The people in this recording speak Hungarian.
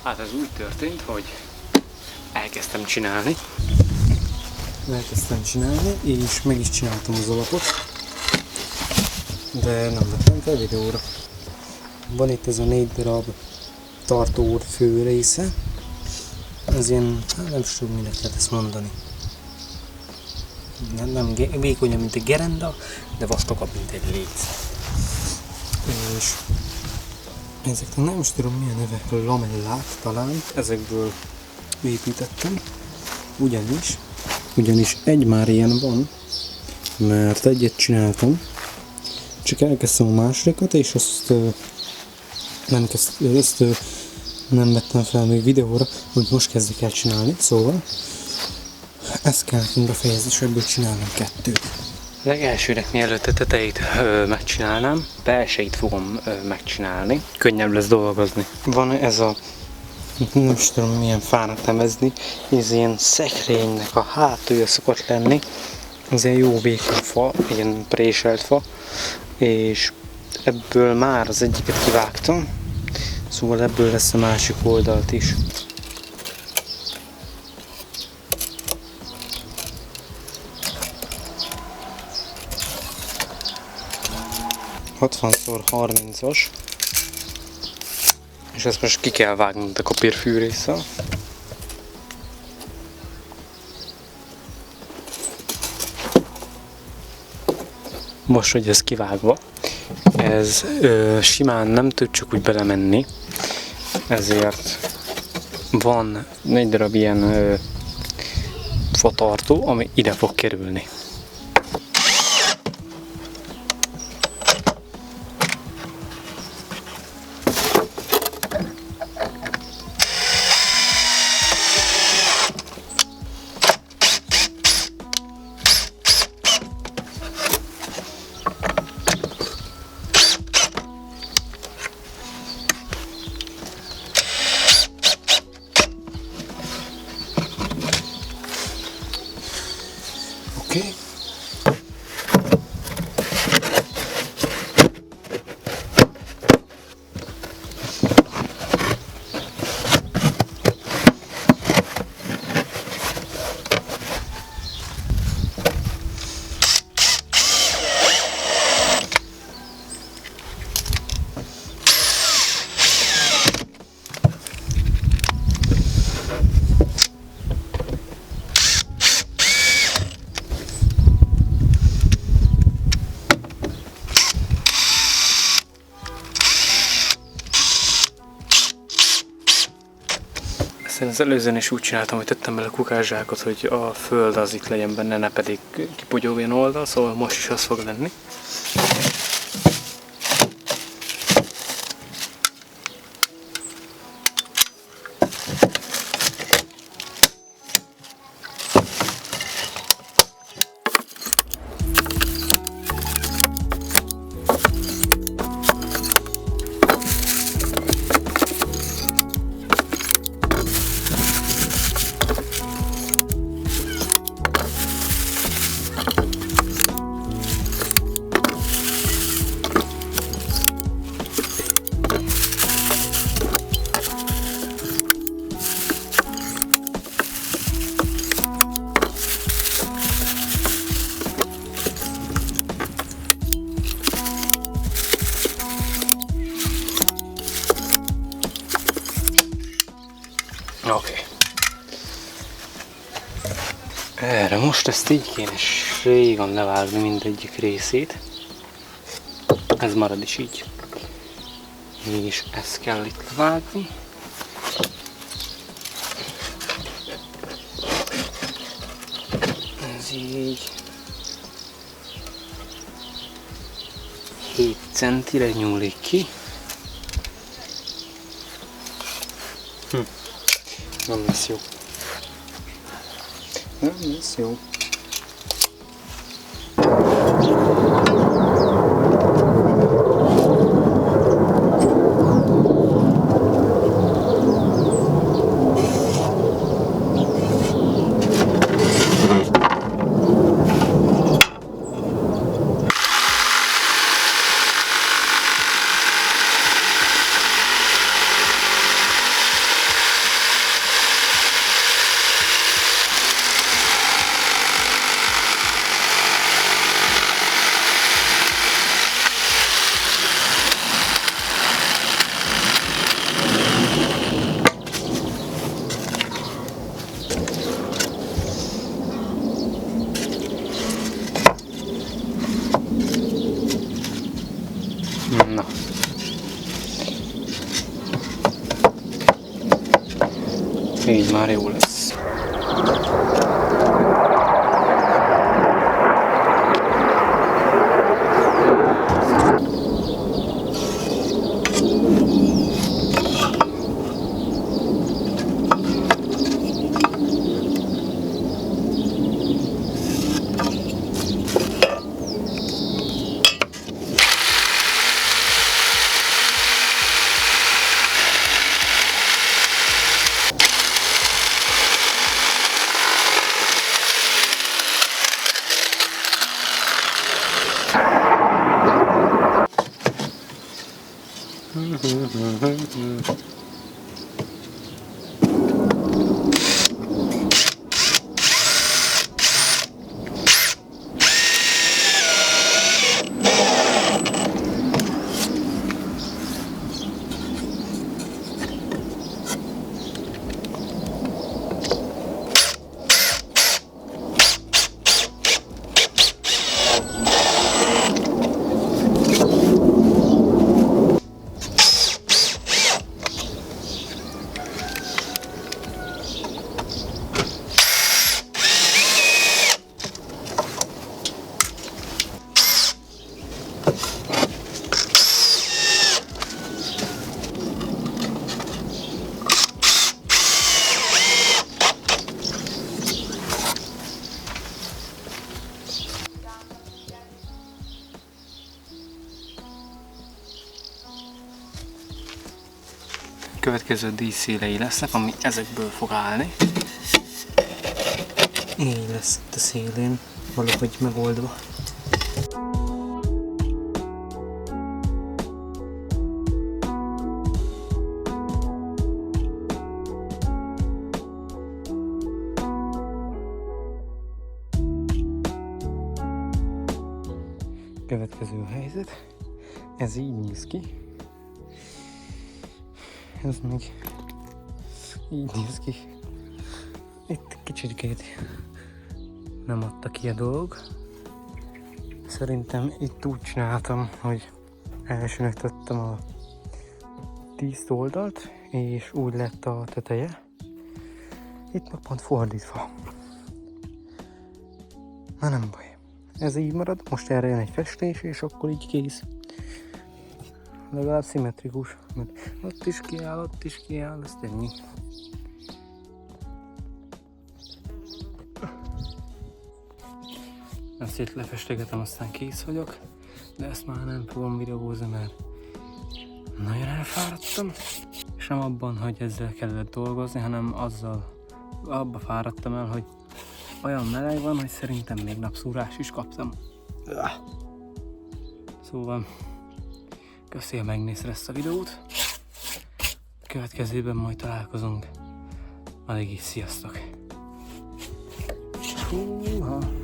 Hát ez úgy történt, hogy elkezdtem csinálni, és meg is csináltam az alapot, de nem vettem fel videóra. Van itt ez a 4 darab tartóór fő része, ez ilyen, nem is tudom, minek lehet ezt mondani. Nem vékonyabb, mint egy gerenda, de vastagabb, mint egy léc. És ezeknek nem is tudom milyen neve, lamellák talán, ezekből építettem, ugyanis egy már ilyen van, mert egyet csináltam, csak elkezdtem a másodikat, és azt nem vettem fel még videóra, hogy most kezdek el csinálni, szóval ezt kell nekünk befejezni, és ebből csinálnom 2. Legelsőnek mielőtt a tetejét megcsinálnám, belsejét fogom megcsinálni, könnyebb lesz dolgozni. Van ez a, nem is tudom milyen fának nevezni, ez ilyen szekrénynek a hátulja szokott lenni, ez ilyen jó vékony fa, ilyen préselt fa, és ebből már az egyiket kivágtam, szóval ebből lesz a másik oldalt is. 60x30-as, és ezt most ki kell vágni a kopírfűrésszel. Most, hogy ez kivágva, ez simán nem tud csak úgy belemenni, ezért van egy darab ilyen fatartó, ami ide fog kerülni. Oké. Az előzőn is úgy csináltam, hogy tettem bele kukászsákot, hogy a föld az itt legyen benne, ne pedig kipogyógjon oldal, szóval most is az fog lenni. Oké. Erre most ezt így kéne régen levágni mindegyik részét. Ez marad is így. És ezt kell itt levágni. Ez így 7 centire nyúlik ki. Nem lesz jó. Nem lesz jó. Így már jó lesz. Következő díszszélei lesznek, ami ezekből fog állni. Így lesz itt a szélén, valahogy megoldva. Következő helyzet, ez így néz ki. Ez még így néz ki. Itt kicsikét nem adta ki a dolog. Szerintem itt úgy csináltam, hogy elsőnek tettem a 10 oldalt, és úgy lett a teteje. Itt meg pont fordítva. Na nem baj. Ez így marad, most erre jön egy festés, és akkor így kész. Legalább szimmetrikus, mert ott is kiáll, azt ennyi. Ezt itt lefestegetem, aztán kész vagyok, de ezt már nem fogom videózni, mert nagyon elfáradtam. És nem abban, hogy ezzel kellett dolgozni, hanem azzal abba fáradtam el, hogy olyan meleg van, hogy szerintem még napszúrás is kaptam. Szóval köszi, ha megnézted ezt a videót. Következőben majd találkozunk. Addig is sziasztok! Húha.